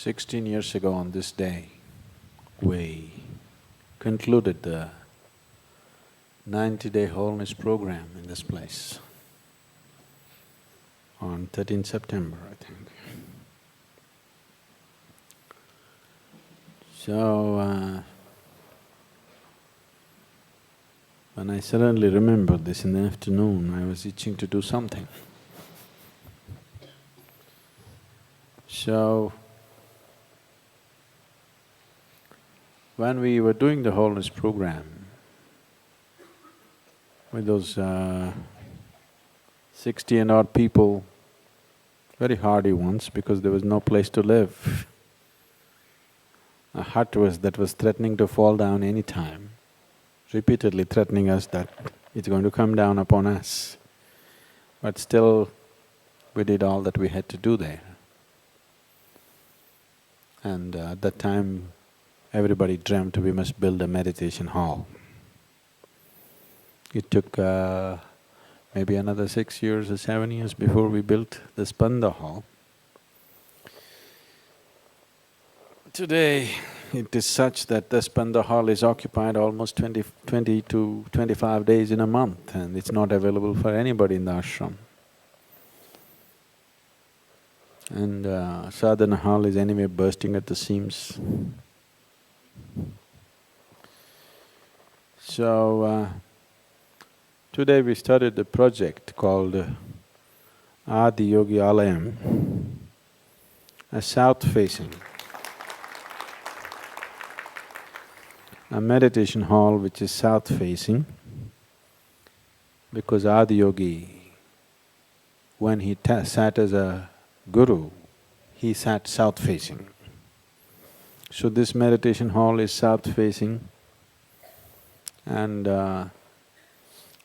16 years ago on this day, we concluded the 90-day wholeness program in this place on 13th September, I think. So, when I suddenly remembered this in the afternoon, I was itching to do something. So, when we were doing the wholeness program with those 60 and odd people, very hardy ones because there was no place to live. A hut that was threatening to fall down any time, repeatedly threatening us that it's going to come down upon us. But still, we did all that we had to do there. And at that time, everybody dreamt we must build a meditation hall. It took maybe another 6 years or 7 years before we built the Spanda hall. Today, it is such that the Spanda hall is occupied almost 20 to 25 days in a month, and it's not available for anybody in the ashram. And sadhana hall is anyway bursting at the seams. So, today we started a project called Adiyogi Alayam, a south-facing, a meditation hall which is south-facing, because Adiyogi, when he sat as a guru, he sat south-facing. So this meditation hall is south-facing, and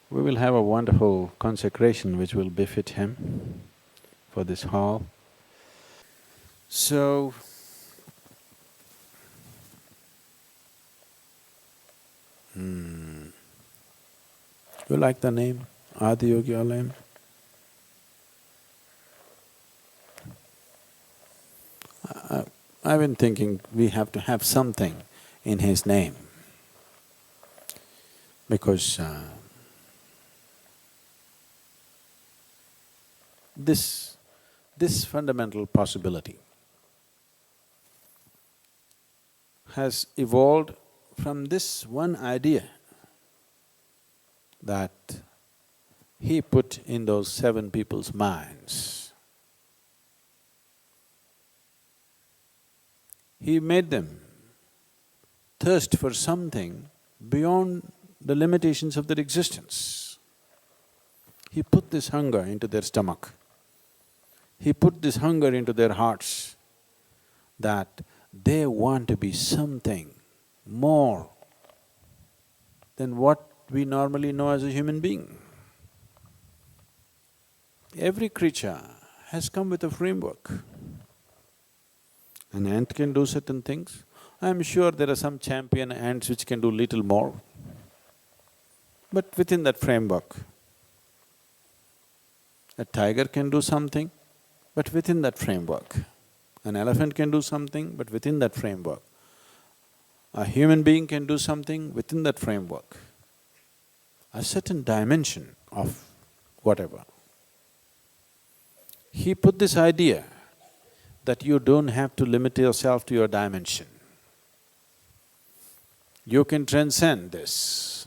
we will have a wonderful consecration which will befit him for this hall. So, you like the name, Adiyogi Alayam? I've been thinking we have to have something in his name, because this fundamental possibility has evolved from this one idea that he put in those 7 people's minds. He made them thirst for something beyond the limitations of their existence. He put this hunger into their stomach. He put this hunger into their hearts that they want to be something more than what we normally know as a human being. Every creature has come with a framework. An ant can do certain things. I'm sure there are some champion ants which can do little more, but within that framework. A tiger can do something, but within that framework. An elephant can do something, but within that framework. A human being can do something within that framework. A certain dimension of whatever. He put this idea that you don't have to limit yourself to your dimension. You can transcend this.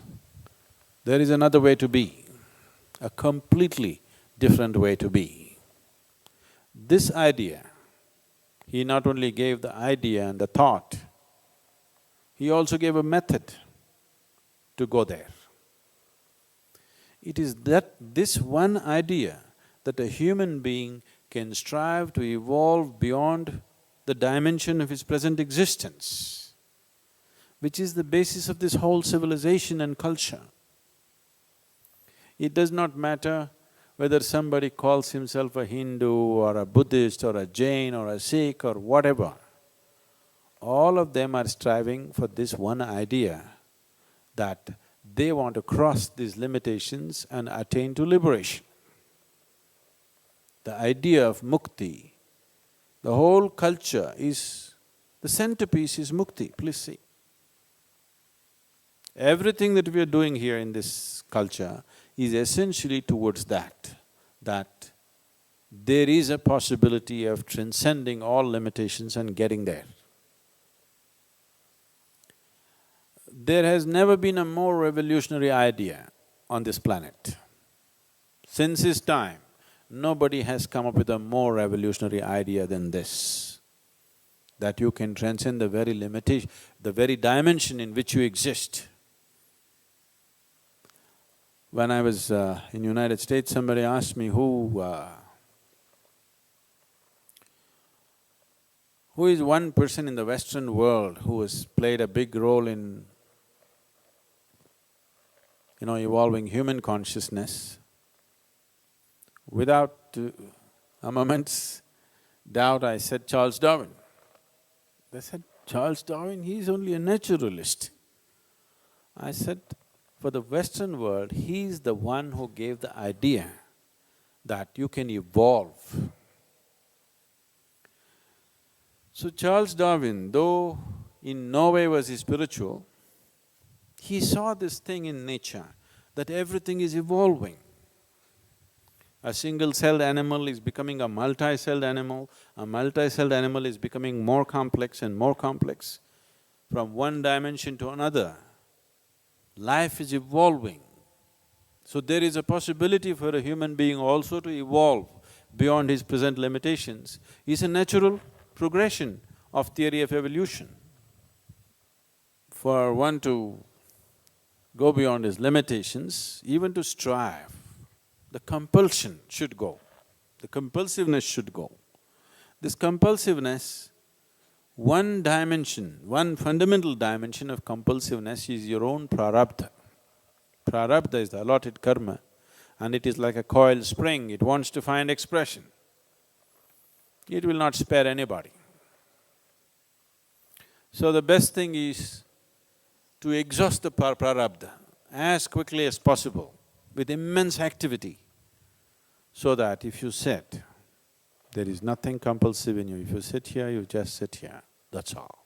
There is another way to be, a completely different way to be. This idea, he not only gave the idea and the thought, he also gave a method to go there. It is this one idea that a human being can strive to evolve beyond the dimension of his present existence, which is the basis of this whole civilization and culture. It does not matter whether somebody calls himself a Hindu or a Buddhist or a Jain or a Sikh or whatever. All of them are striving for this one idea that they want to cross these limitations and attain to liberation. The idea of mukti The whole culture is… the centerpiece is mukti, please see. Everything that we are doing here in this culture is essentially towards that there is a possibility of transcending all limitations and getting there. There has never been a more revolutionary idea on this planet. Since his time, nobody has come up with a more revolutionary idea than this, that you can transcend the very limitation, the very dimension in which you exist. When I was in United States, somebody asked me who is one person in the Western world who has played a big role in, evolving human consciousness. Without a moment's doubt, I said Charles Darwin. They said, Charles Darwin, he's only a naturalist. I said, for the Western world, he's the one who gave the idea that you can evolve. So Charles Darwin, though in no way was he spiritual, he saw this thing in nature, that everything is evolving. A single-celled animal is becoming a multi-celled animal is becoming more complex and more complex. From one dimension to another, life is evolving. So there is a possibility for a human being also to evolve beyond his present limitations. It's a natural progression of theory of evolution. For one to go beyond his limitations, even to strive, the compulsion should go, the compulsiveness should go. This compulsiveness, one dimension, one fundamental dimension of compulsiveness is your own prarabdha. Prarabdha is the allotted karma, and it is like a coiled spring, it wants to find expression. It will not spare anybody. So the best thing is to exhaust the prarabdha as quickly as possible with immense activity, so that if you sit, there is nothing compulsive in you. If you sit here, you just sit here, that's all.